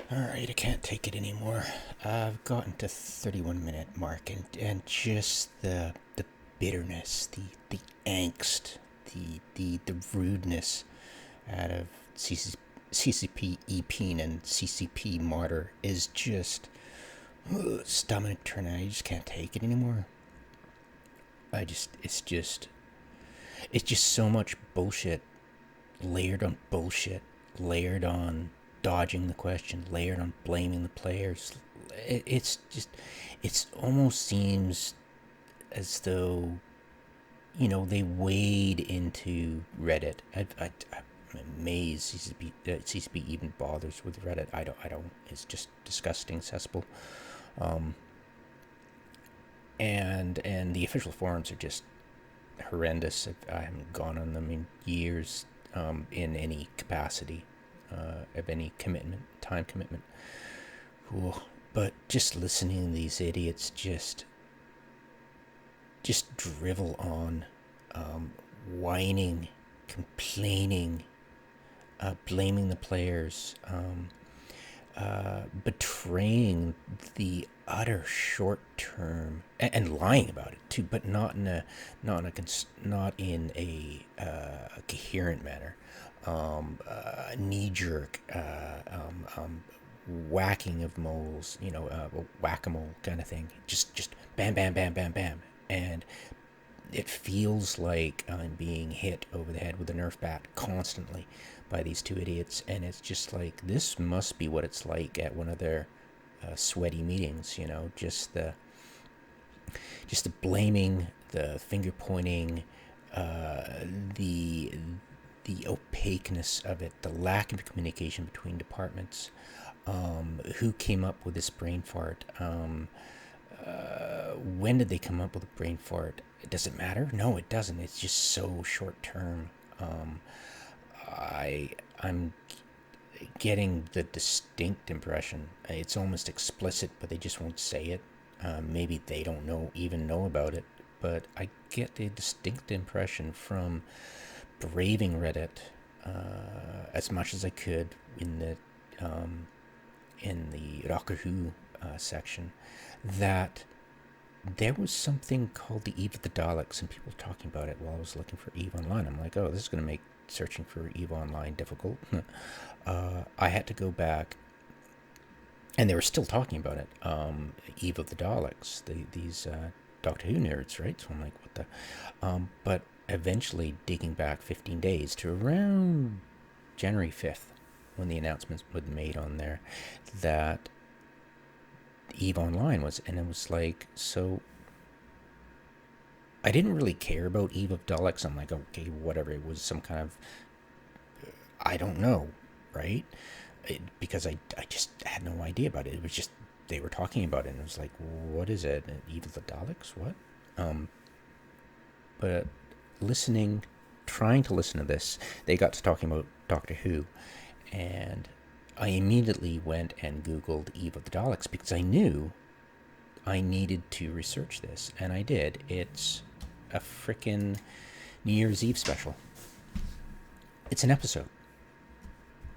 Alright, I can't take it anymore. I've gotten to 31-minute mark, and just the bitterness, the angst, the rudeness out of CCP Epine and CCP Martyr is just stomach turning. I just can't take it anymore. It's just so much bullshit layered on bullshit, layered on dodging the question, layered on blaming the players. It's almost seems as though, they wade into Reddit. I'm amazed CCP even bothers with Reddit. I don't. It's just disgusting cesspool. Um, and the official forums are just horrendous. I haven't gone on them in years, in any capacity, of any commitment, time commitment. Ooh, but just listening to these idiots just drivel on, whining, complaining, blaming the players, betraying the utter short term, and lying about it too, but not in a coherent manner. Knee jerk, whacking of moles, whack a mole kind of thing. Just bam, bam, bam, bam, bam, and it feels like I'm being hit over the head with a Nerf bat constantly by these two idiots, and it's just like, this must be what it's like at one of their sweaty meetings. Just the blaming, the finger pointing, the opaqueness of it, the lack of communication between departments. Who came up with this brain fart? When did they come up with a brain fart? Does it matter? No, it doesn't. It's just so short term. I'm getting the distinct impression, it's almost explicit, but they just won't say it. Maybe they don't even know about it, but I get the distinct impression from braving Reddit, as much as I could in the DrWho section, that there was something called the Eve of the Daleks, and people were talking about it while I was looking for Eve Online. I'm like, oh, this is going to make searching for Eve Online difficult. I had to go back, and they were still talking about it. Eve of the Daleks, these Doctor Who nerds, right? So I'm like, what the? But eventually digging back 15 days to around January 5th, when the announcements were made on there, that Eve Online was, and it was like, so I didn't really care about Eve of Daleks. I'm like, okay, whatever. It was some kind of, I don't know, right? Because I just had no idea about it. It was just, they were talking about it, and it was like, what is it? Eve of the Daleks? What? But trying to listen to this, they got to talking about Doctor Who, and I immediately went and Googled Eve of the Daleks because I knew I needed to research this, and I did. It's a frickin' New Year's Eve special. It's an episode.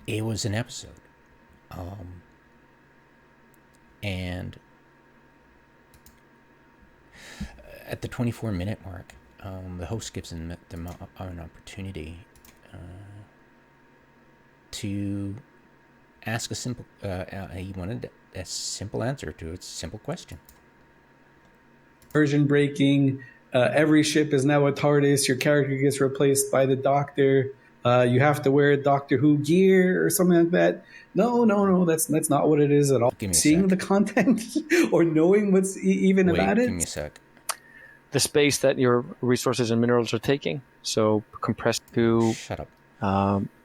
It was an episode. And at the 24-minute mark, the host gives them an opportunity to ask a simple, he wanted a simple answer to a simple question. Version breaking, every ship is now a TARDIS, your character gets replaced by the Doctor, you have to wear Doctor Who gear or something like that. No, that's not what it is at all. Seeing the content or knowing what's even about it. Give me a sec. The space that your resources and minerals are taking. So compressed to... Shut up.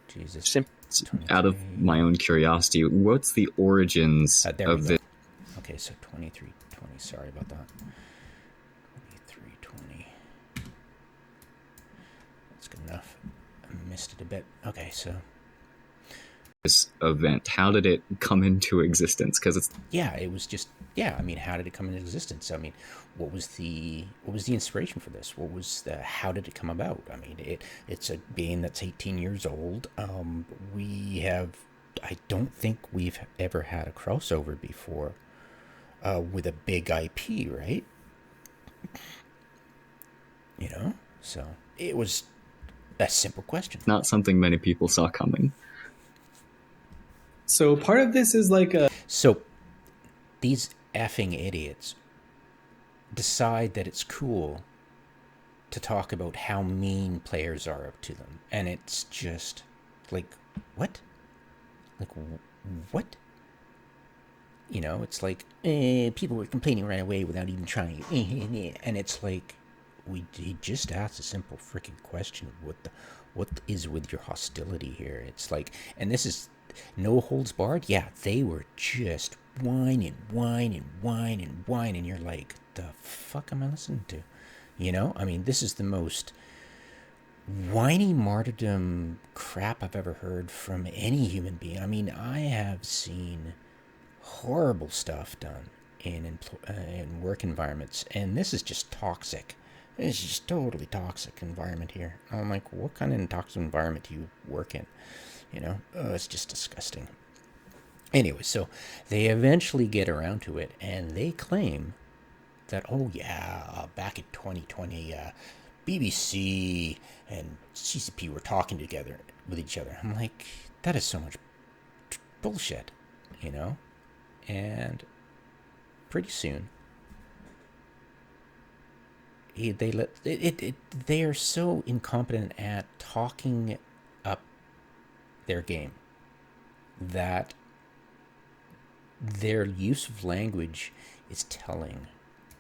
Jesus. Out of my own curiosity, what's the origins of this? Okay, so 2320. Sorry about that. 2320. That's good enough. I missed it a bit. Okay, so this event, how did it come into existence? Because it's it was just I mean, how did it come into existence? I mean, what was the inspiration for this? How did it come about? I mean, it's a being that's 18 years old. We have I don't think we've ever had a crossover before with a big IP, right? You know? So it was a simple question. Not something many people saw coming. So part of this is like a So these effing idiots decide that it's cool to talk about how mean players are up to them. And it's just like, what? Like, what? You know, it's like, people were complaining right away without even trying. And it's like, he just asked a simple freaking question. What is with your hostility here? It's like, and this is no holds barred. Yeah, they were just whining. You're like, the fuck am I listening to? You know, I mean, this is the most whiny martyrdom crap I've ever heard from any human being. I mean, I have seen horrible stuff done in work environments, and this is just toxic. It's just totally toxic environment here. I'm like, what kind of toxic environment do you work in? You know, it's just disgusting. Anyway, so they eventually get around to it, and they claim that, oh yeah, back in 2020, BBC and CCP were talking together with each other. I'm like, that is so much bullshit, you know? And pretty soon, they are so incompetent at talking up their game that their use of language is telling.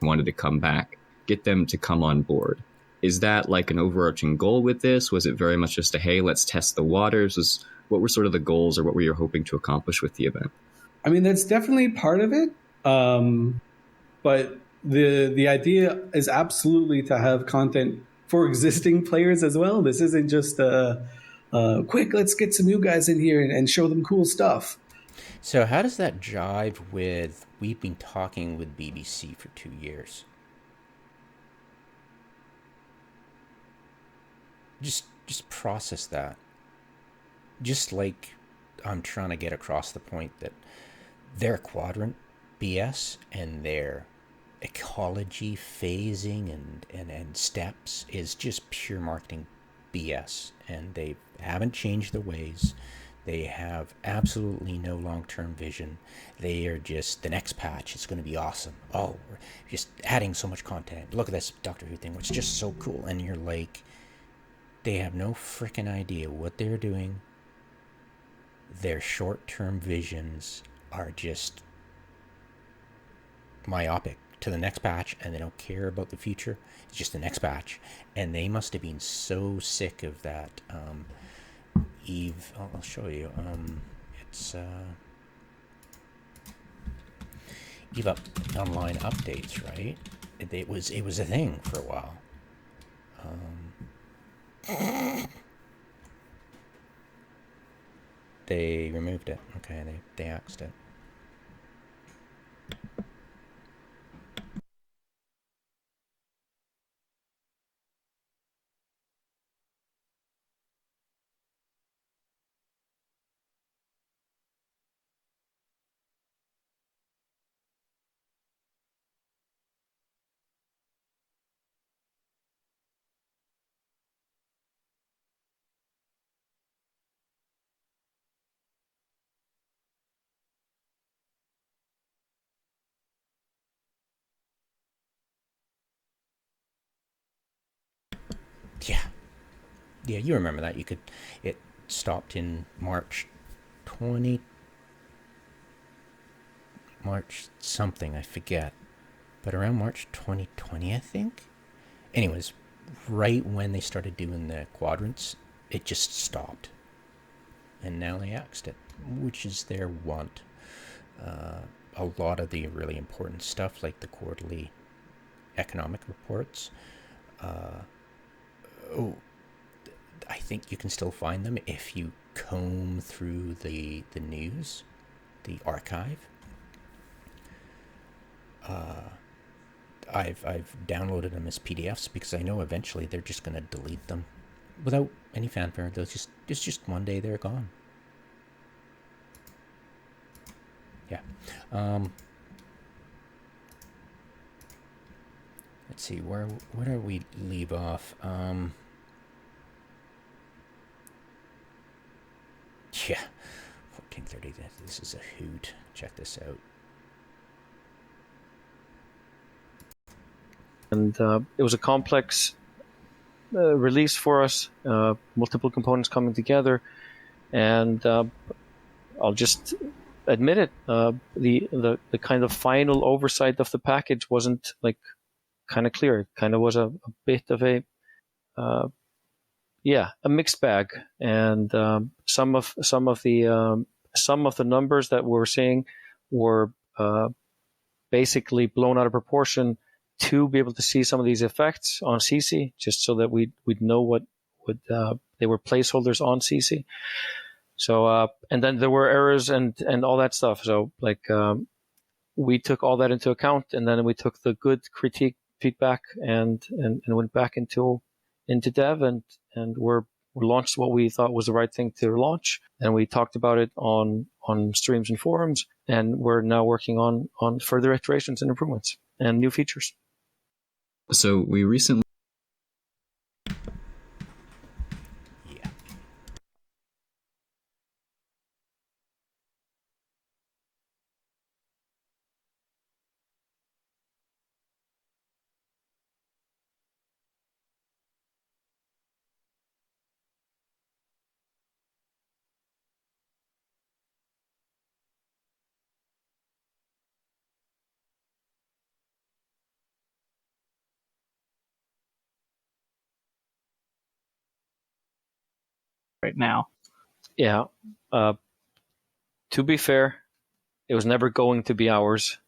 Wanted to come back, get them to come on board. Is that like an overarching goal with this? Was it very much just a, hey, let's test the waters? What were sort of the goals, or what were you hoping to accomplish with the event? I mean, that's definitely part of it. But the idea is absolutely to have content for existing players as well. This isn't just quick, let's get some new guys in here and show them cool stuff. So how does that jive with, we've been talking with BBC for 2 years? Just process that. Just like I'm trying to get across the point that their quadrant BS and their ecology phasing and steps is just pure marketing BS, and they haven't changed their ways. They have absolutely no long-term vision. They are just, the next patch is going to be awesome. Oh, we're just adding so much content. Look at this Doctor Who thing, it's just so cool. And you're like, they have no freaking idea what they're doing. Their short-term visions are just myopic to the next patch, and they don't care about the future. It's just the next patch. And they must have been so sick of that Eve. I'll show you. It's Eve online updates, right? It was a thing for a while. They removed it. Okay, they axed it. Yeah, you remember that. It stopped in March something, I forget. But around March 2020, I think. Anyways, right when they started doing the quadrants, it just stopped. And now they axed it, which is their want. A lot of the really important stuff, like the quarterly economic reports, I think you can still find them if you comb through the news, the archive. I've downloaded them as PDFs because I know eventually they're just going to delete them without any fanfare. It's just one day they're gone. Let's see, where do we leave off? Yeah, 1430. This is a hoot. Check this out. And it was a complex release for us, multiple components coming together, and I'll just admit it. The kind of final oversight of the package wasn't like kind of clear. It kind of was a bit of a mixed bag, and some of the numbers that we're seeing were basically blown out of proportion to be able to see some of these effects on CC, just so that we'd know what they were placeholders on CC. So and then there were errors and all that stuff. So like we took all that into account, and then we took the good critique feedback and went back into dev and we launched what we thought was the right thing to launch, and we talked about it on streams and forums, and we're now working on further iterations and improvements and new features. So we recently right now. Yeah. To be fair, it was never going to be ours.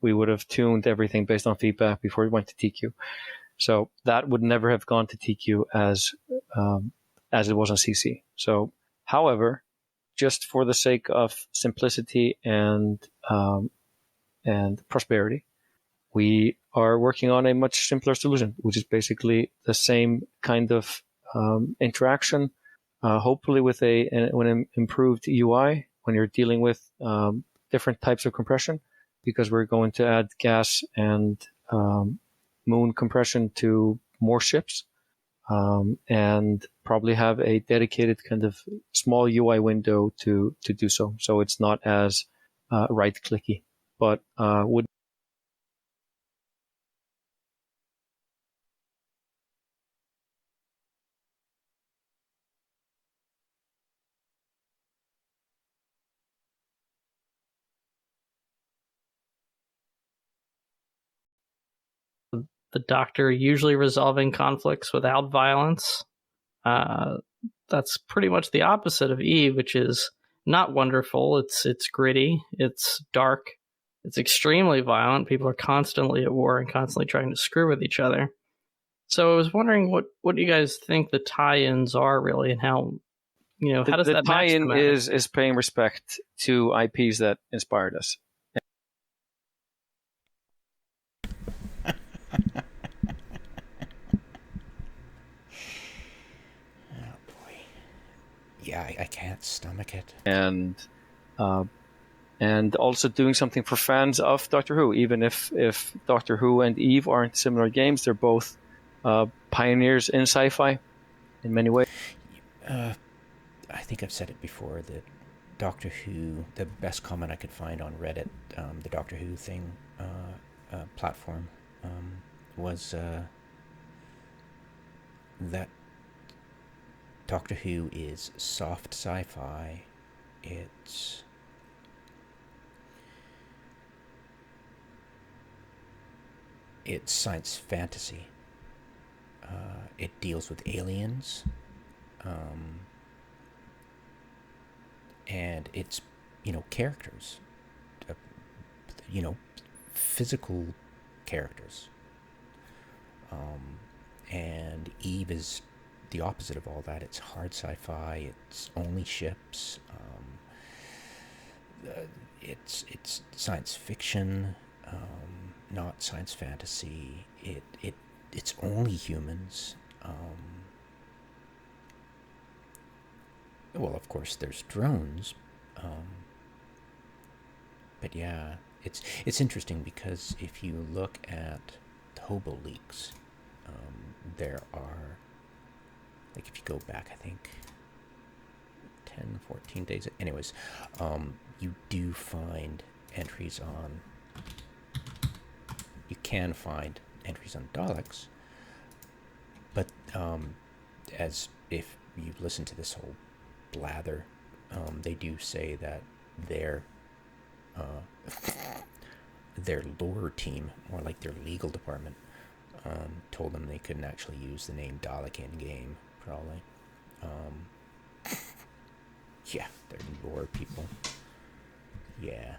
We would have tuned everything based on feedback before we went to TQ. So that would never have gone to TQ as it was on CC. So, however, just for the sake of simplicity and prosperity, we are working on a much simpler solution, which is basically the same kind of interaction, hopefully with an improved UI when you're dealing with different types of compression, because we're going to add gas and moon compression to more ships, and probably have a dedicated kind of small UI window to do so. So it's not as right-clicky, but would The Doctor usually resolving conflicts without violence. That's pretty much the opposite of Eve, which is not wonderful. It's gritty. It's dark. It's extremely violent. People are constantly at war and constantly trying to screw with each other. So I was wondering what you guys think the tie-ins are really, and how how does the that match tie-in thematic? is paying respect to IPs that inspired us. Yeah, I can't stomach it. And also doing something for fans of Doctor Who, even if Doctor Who and Eve aren't similar games, they're both pioneers in sci-fi in many ways. I think I've said it before that Doctor Who, the best comment I could find on Reddit, the Doctor Who thing platform, was that Doctor Who is soft sci-fi. It's science fantasy. It deals with aliens, and it's characters, physical characters. And Eve is the opposite of all that. It's hard sci-fi. It's only ships. It's science fiction, not science fantasy. It's only humans. Well, of course, there's drones, But yeah, it's interesting because if you look at the hobo leaks, there are, like, if you go back, I think 10, 14 days. Anyways, you do find entries on. You can find entries on Daleks, but as if you listen to this whole blather, they do say that their lore team, more like their legal department, told them they couldn't actually use the name Dalek in game, probably. Yeah, they're lore people. Yeah.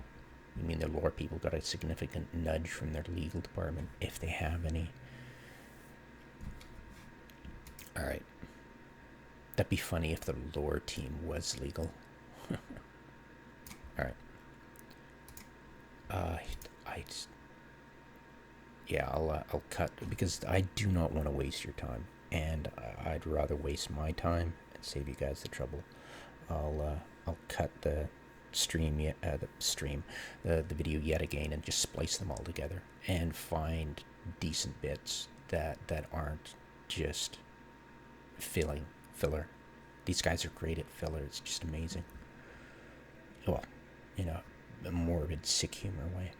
You mean the lore people got a significant nudge from their legal department, if they have any. Alright. That'd be funny if the lore team was legal. Alright. I'll cut, because I do not want to waste your time, and I'd rather waste my time and save you guys the trouble. I'll cut the the video yet again, and just splice them all together and find decent bits that aren't just filler. These guys are great at filler. It's just amazing. Well, in a morbid, sick humor way.